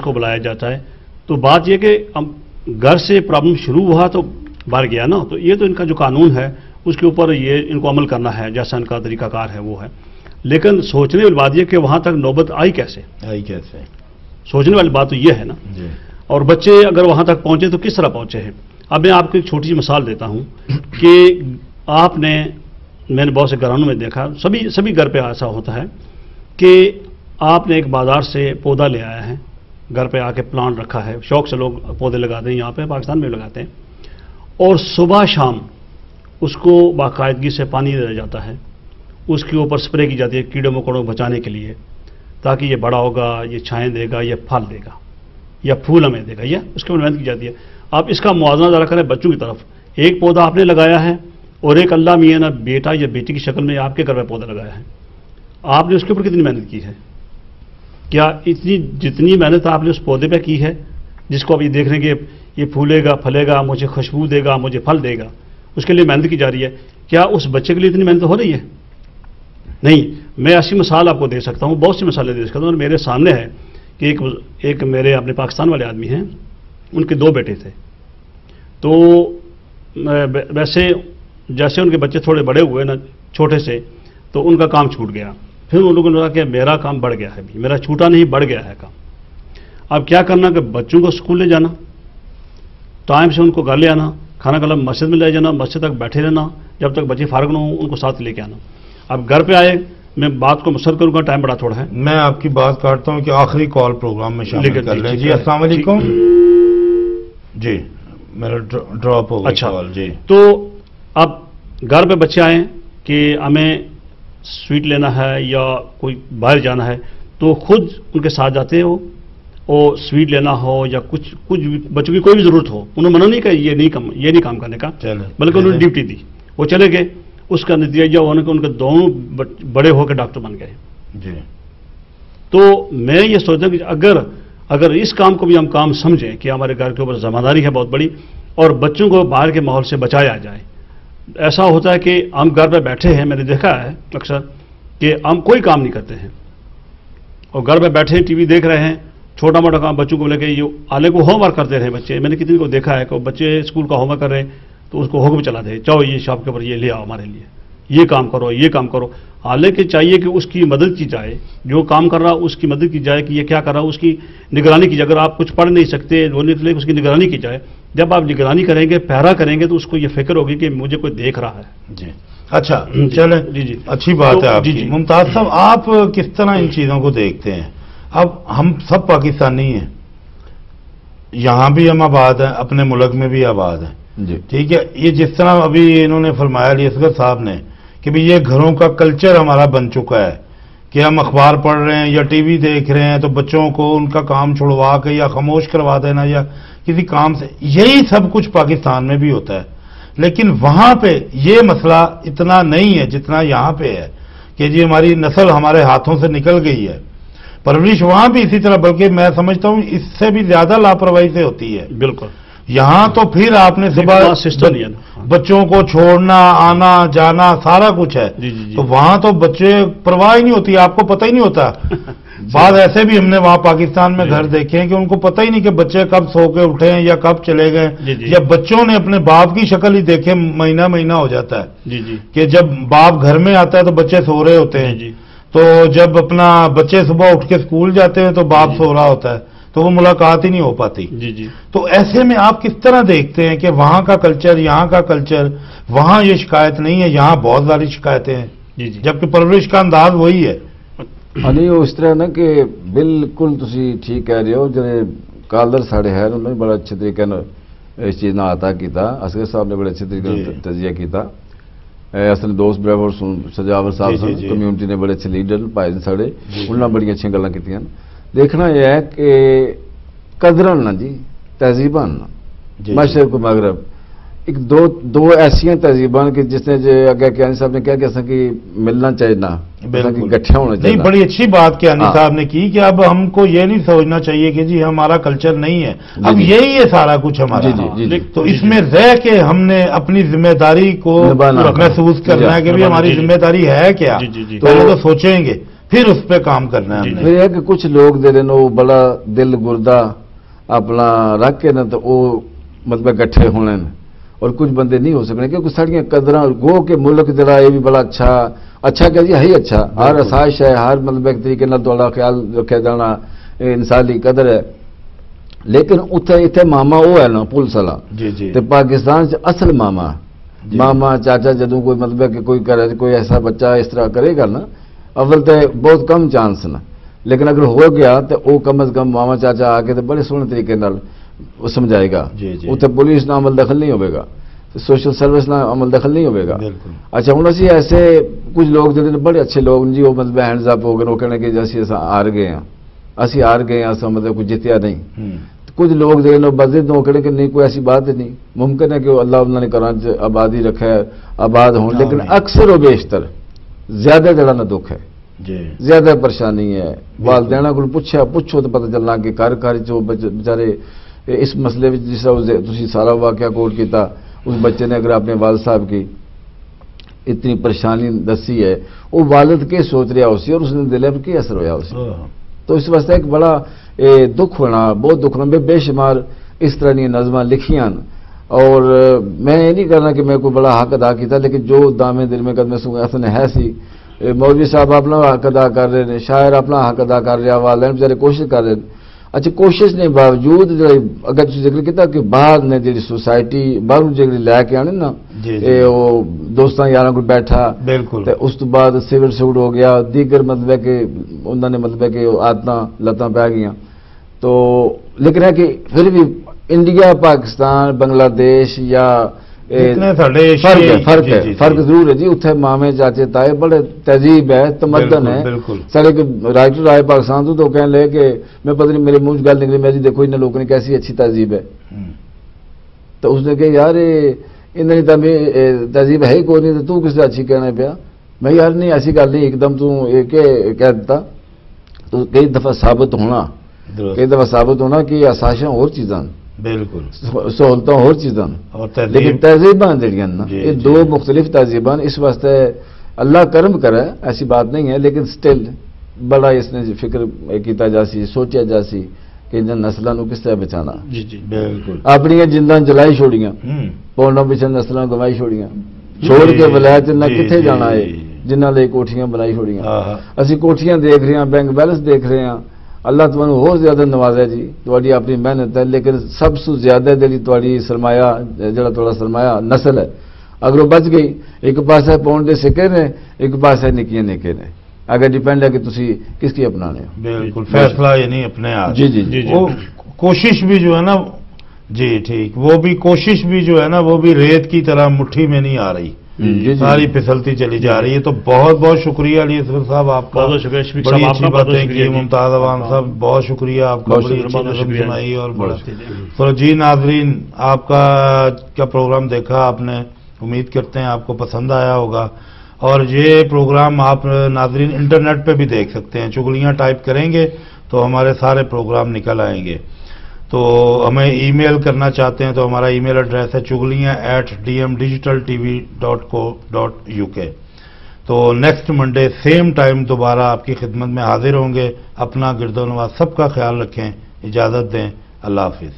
اس کو بلایا جاتا ہے. تو بات یہ کہ گھر سے پرابلم شروع ہوا تو بڑھ گیا نا. تو یہ تو ان کا جو قانون ہے اس کے اوپر یہ ان کو عمل کرنا ہے, جیسا ان کا طریقہ کار ہے وہ ہے. لیکن سوچنے والی بات یہ کہ وہاں تک نوبت آئی کیسے, سوچنے والی بات تو یہ ہے نا. اور بچے اگر وہاں تک پہنچے تو کس طرح پہنچے ہیں. اب میں آپ کو ایک چھوٹی سی مثال دیتا ہوں کہ آپ نے, میں نے بہت سے گھرانوں میں دیکھا, سبھی گھر پہ ایسا ہوتا ہے کہ آپ نے ایک بازار سے پودا لے آیا ہے, گھر پہ آ کے پلانٹ رکھا ہے, شوق سے لوگ پودے لگاتے ہیں, یہاں پہ پاکستان میں لگاتے ہیں, اور صبح شام اس کو باقاعدگی سے پانی دیا جاتا ہے, اس کے اوپر سپرے کی جاتی ہے کیڑے مکوڑوں کو بچانے کے لیے, تاکہ یہ بڑا ہوگا, یہ چھائیں دے گا, یہ پھل دے گا یا پھول ہمیں دے گا, یا اس کے اوپر محنت کی جاتی ہے. آپ اس کا موازنہ ذرا کریں بچوں کی طرف. ایک پودا آپ نے لگایا ہے اور ایک اللہ میاں نے بیٹا یا بیٹی کی شکل میں آپ کے گھر میں پودا لگایا ہے. آپ نے اس کے اوپر کتنی محنت کی ہے؟ کیا اتنی جتنی محنت آپ نے اس پودے پہ کی ہے, جس کو اب یہ دیکھ رہے ہیں کہ یہ پھولے گا, پھلے گا, مجھے خوشبو دے گا, مجھے پھل دے گا, اس کے لیے محنت کی جا رہی ہے, کیا اس بچے کے لیے اتنی محنت ہو رہی ہے؟ نہیں. میں ایسی مثال آپ کو دے سکتا ہوں, بہت سی مثالیں دے سکتا ہوں. اور میرے سامنے ہے کہ ایک میرے اپنے پاکستان والے آدمی ہیں, ان کے 2 بیٹے تھے. تو ویسے جیسے ان کے بچے تھوڑے بڑے ہوئے نا, چھوٹے سے, تو ان کا کام چھوٹ گیا. پھر ان لوگوں نے کہا کہ میرا کام بڑھ گیا ہے, میرا چھوٹا نہیں بڑھ گیا ہے کام. اب کیا کرنا کہ بچوں کو اسکول لے جانا, ٹائم سے ان کو گھر لے آنا, کھانا کھانا مسجد میں لے جانا, مسجد تک بیٹھے رہنا, جب تک بچے فارغ نہ ہوں ان کو ساتھ لے کے آنا. اب گھر پہ آئے, میں بات کو مختصر کروں گا, ٹائم بڑا تھوڑا ہے. میں آپ کی بات کاٹتا ہوں کہ آخری کال پروگرام میں شامل کر لیں. جی السلام علیکم. جی میرا ڈراپ ہو گیا. اچھا, جی. تو اب گھر پہ بچے آئیں کہ ہمیں سویٹ لینا ہے یا کوئی باہر جانا ہے, تو خود ان کے ساتھ جاتے ہو, اور سویٹ لینا ہو یا کچھ بچوں کی کوئی بھی ضرورت ہو, انہوں نے منع نہیں کہا یہ نہیں کام کرنے کا, بلکہ انہوں نے ڈیوٹی دی, وہ چلے گئے. اس کا نتیجہ ہونے کہ ان کے دونوں بڑے ہو کے ڈاکٹر بن گئے. جی. تو میں یہ سوچتا ہوں کہ اگر اس کام کو بھی ہم کام سمجھیں کہ ہمارے گھر کے اوپر ذمہ داری ہے بہت بڑی, اور بچوں کو باہر کے ماحول سے بچایا جائے. ایسا ہوتا ہے کہ ہم گھر پہ بیٹھے ہیں, میں نے دیکھا ہے اکثر کہ ہم کوئی کام نہیں کرتے ہیں, اور گھر پہ بیٹھے ہیں, ٹی وی دیکھ رہے ہیں, چھوٹا موٹا کام بچوں کو لے کے یہ آلے کو ہوم ورک کرتے رہے بچے. میں نے کتنی کو دیکھا ہے کہ بچے اسکول کا ہوم ورک کر رہے ہیں تو اس کو حکم چلا دے, چاہو یہ شاپ کے اوپر یہ لے آؤ ہمارے لیے, یہ کام کرو, یہ کام کرو. حالانکہ چاہیے کہ اس کی مدد کی جائے, جو کام کر رہا اس کی مدد کی جائے کہ یہ کیا کر رہا, اس کی نگرانی کی جائے. اگر آپ کچھ پڑھ نہیں سکتے بولنے کے لیے اس کی نگرانی کی جائے. جب آپ نگرانی کریں گے, پہرا کریں گے, تو اس کو یہ فکر ہوگی کہ مجھے کوئی دیکھ رہا ہے. جی اچھا چلیں, جی اچھی بات ہے آپ کی. ممتاز صاحب, آپ کس طرح ان چیزوں کو دیکھتے ہیں؟ اب ہم سب پاکستانی ہیں, یہاں بھی ہم آباد ہیں, اپنے ملک میں بھی آباد ہیں. جی ٹھیک ہے. یہ جس طرح ابھی انہوں نے فرمایا علی اصغر صاحب نے کہ بھی یہ گھروں کا کلچر ہمارا بن چکا ہے کہ ہم اخبار پڑھ رہے ہیں یا ٹی وی دیکھ رہے ہیں تو بچوں کو ان کا کام چھڑوا کے یا خاموش کروا دینا یا کسی کام سے, یہی سب کچھ پاکستان میں بھی ہوتا ہے. لیکن وہاں پہ یہ مسئلہ اتنا نہیں ہے جتنا یہاں پہ ہے کہ جی ہماری نسل ہمارے ہاتھوں سے نکل گئی ہے. پرورش وہاں بھی اسی طرح, بلکہ میں سمجھتا ہوں اس سے بھی زیادہ لاپرواہی سے ہوتی ہے. بالکل. یہاں تو پھر آپ نے صبح بچوں کو چھوڑنا, آنا جانا سارا کچھ ہے. تو وہاں تو بچے پرواہ ہی نہیں ہوتی, آپ کو پتہ ہی نہیں ہوتا. بعض ایسے بھی ہم نے وہاں پاکستان میں گھر دیکھے ہیں کہ ان کو پتہ ہی نہیں کہ بچے کب سو کے اٹھے ہیں یا کب چلے گئے, یا بچوں نے اپنے باپ کی شکل ہی دیکھے مہینہ ہو جاتا ہے کہ جب باپ گھر میں آتا ہے تو بچے سو رہے ہوتے ہیں, تو جب اپنا بچے صبح اٹھ کے اسکول جاتے ہیں تو باپ سو رہا ہوتا ہے, تو وہ ملاقات ہی نہیں ہو پاتی. تو ایسے میں آپ کس طرح دیکھتے ہیں کہ وہاں کا کلچر, یہاں کا کلچر, وہاں یہ شکایت نہیں ہے, یہاں بہت ساری شکایتیں ہیں, جبکہ پرورش کا انداز وہی ہے. نہیں وہ اس طرح نا کہ بالکل تسی ٹھیک کہہ رہے ہو. جڑے کالر ساڑے ہیں انہوں نے بڑا اچھے طریقے اس چیز نہ عطا کیتا, اصغر صاحب نے بڑے اچھے طریقے تجزیہ کیتا. اصل دوست برابر سجاور صاحب سن, کمیونٹی نے بڑے اچھے لیڈر پائے ساڑے, انہوں نے بڑی اچھی گلاں کیتیاں. دیکھنا یہ ہے کہ قدرن نا جی تہذیبان مشرق و مغرب, ایک دو ایسیاں تہذیبان کہ جس نے جو اگے کیانی صاحب نے کہا کہ اصل کی ملنا چاہیے نا, گٹھیا ہونا چاہیے. بڑی اچھی بات کیانی صاحب نے کی کہ اب ہم کو یہ نہیں سوچنا چاہیے کہ جی ہمارا کلچر نہیں ہے, اب یہی ہے سارا کچھ ہمارا. تو اس میں رہ کے ہم نے اپنی ذمہ داری کو محسوس کرنا ہے کہ ہماری ذمہ داری ہے کیا, پہلے تو سوچیں گے, پھر اس پہ کام کرنا ہے. پھر ہے کہ کچھ لوگ دے رہے وہ بڑا دل گردہ اپنا رکھ کے نا تو وہ مطلب گٹھے ہونے اور کچھ بندے نہیں ہو سکنے کیونکہ سڑیاں قدر گو کہ ملک جڑا یہ بھی بڑا اچھا کیا جی ہے ہی اچھا ہر آسائش ہے ہر مطلب ایک طریقے تھوڑا خیال رکھا جانا انسانی قدر ہے لیکن اتنے ماما وہ ہے نا پولیس والا پاکستان اصل ماما چاچا جدوں کوئی مطلب کہ کوئی کرے کوئی ایسا بچہ اس طرح کرے گا نا اول تو بہت کم چانس نا لیکن اگر ہو گیا تو وہ کم از کم ماما چاچا آ کے بڑے سونے طریقے سمجھائے گا اتنے پولیس نہ عمل دخل نہیں ہوئے گا سوشل سروس نہ عمل دخل نہیں ہوئے گا. اچھا ہوں اسی ایسے کچھ لوگ جڑے بڑے اچھے لوگ جی وہ مطلب ہینڈز اپ ہو گئے وہ کہنے کہ اسی ہار گئے ہیں اسی ہار گئے ہیں مطلب کچھ جتیا نہیں. کچھ لوگ جو بزد وہ کہنے کہ نہیں کوئی ایسی بات ہی نہیں ممکن ہے کہ اللہ انہوں نے قرآن سے آبادی رکھا ہے آباد ہوں لیکن اکثر و بیشتر زیادہ جڑا نہ دکھ ہے زیادہ پریشانی ہے. والدین کو پوچھو تو پتہ چلنا کہ کر جو بیچارے اس مسئلے میں جس طرح تھی سارا واقعہ کوٹ کیتا اس بچے نے اگر اپنے والد صاحب کی اتنی پریشانی دسی ہے وہ والد کے سوچ رہا اسی اور اس نے دل پر کی اثر ہوا اسی تو اس واسطے ایک بڑا دکھ ہونا بہت دکھ ہونا بے شمار اس طرح کی نظمیں لکھیاں اور میں یہ نہیں کرنا کہ میں کوئی بڑا حق ادا کیتا لیکن جو دامے دل میں قدمے سو اصل ہے سی مولوی صاحب اپنا حق ادا کر رہے ہیں شاعر اپنا حق ادا کر رہا والدین بیچارے کوشش کر رہے ہیں. اچھا کوشش نے باوجود اگر تھی ذکر کیا کہ باہر نے جی سوسائٹی باہر جی لے کے آنے نا وہ دوستاں یار کو بیٹھا بالکل اس تو بعد سگڑ سگڑ ہو گیا دیگر مطلب ہے کہ انہوں نے مطلب ہے کہ عادتیں لتاں پی گئیاں تو لیکن ہے کہ پھر بھی انڈیا پاکستان بنگلہ دیش یا فرق ضرور ہے جی اتنے مامے چاچے تائے بڑے تہذیب ہے تمدن ہے سارے رائٹر آئے پاکستان تو کہنے لے کہ میں پتہ نہیں میرے منہ گل نکلی میں جی دیکھو ان لوگوں نے کیسی اچھی تہذیب ہے تو اس نے کہ یار انہیں تہذیب ہے ہی کوئی نہیں تو کس سے اچھی کہنا پیا میں یار نہیں ایسی گل نہیں ایک دم تو کہہ دیتا تو کئی دفعہ ثابت ہونا کہ آسائشاں اور چیزاں بالکل سہولتوں اور چیزاں لیکن تہذیباں جڑیاں نا یہ دو مختلف تہذیباں اس واسطے اللہ کرم کرے ایسی بات نہیں ہے لیکن سٹل بڑا اس نے فکر کیتا جاسی سوچا جاسی کہ ان نسلوں کو کس طرح بچانا بالکل اپنی جنداں جلائی چھوڑیاں پونڈوں پیچھے نسلوں گوائی چھوڑیاں چھوڑ کے ولایت نہ کتنے جانا ہے جنہ لے کوٹھیاں بنائی چھوڑیاں اسی کوٹھیاں دیکھ رہے ہیں بینک بیلنس دیکھ رہے ہیں اللہ تمہیں اور زیادہ نوازا جی تھوڑی اپنی محنت ہے لیکن سب سے زیادہ جی تھوڑی سرمایہ جڑا تھوڑا سرمایہ نسل ہے اگر وہ بچ گئی ایک پاسے پاؤنڈ دے سکے نے ایک پاسے نکیاں نکے نے اگر ڈیپینڈ ہے کہ تسی کس کی اپنانے ہو بالکل فیصلہ یعنی اپنے آپ جی وہ کوشش بھی جو ہے نا جی ٹھیک وہ بھی کوشش بھی جو ہے نا وہ بھی ریت کی طرح مٹھی میں نہیں آ رہی ساری پھسلتی چلی جا رہی ہے. تو بہت بہت شکریہ علی اصغر صاحب آپ کا بڑی اچھی باتیں کی. ممتاز عوام صاحب بہت شکریہ آپ کا بڑی اچھی نظم سنائی اور بڑا جی ناظرین آپ کا پروگرام دیکھا آپ نے امید کرتے ہیں آپ کو پسند آیا ہوگا اور یہ پروگرام آپ ناظرین انٹرنیٹ پہ بھی دیکھ سکتے ہیں. چغلیاں ٹائپ کریں گے تو ہمارے سارے پروگرام نکل آئیں گے. تو ہمیں ای میل کرنا چاہتے ہیں تو ہمارا ای میل ایڈریس ہے chugliyan@dmdigitaltv.co.uk. تو نیکسٹ منڈے سیم ٹائم دوبارہ آپ کی خدمت میں حاضر ہوں گے. اپنا گرد و نواز سب کا خیال رکھیں. اجازت دیں. اللہ حافظ.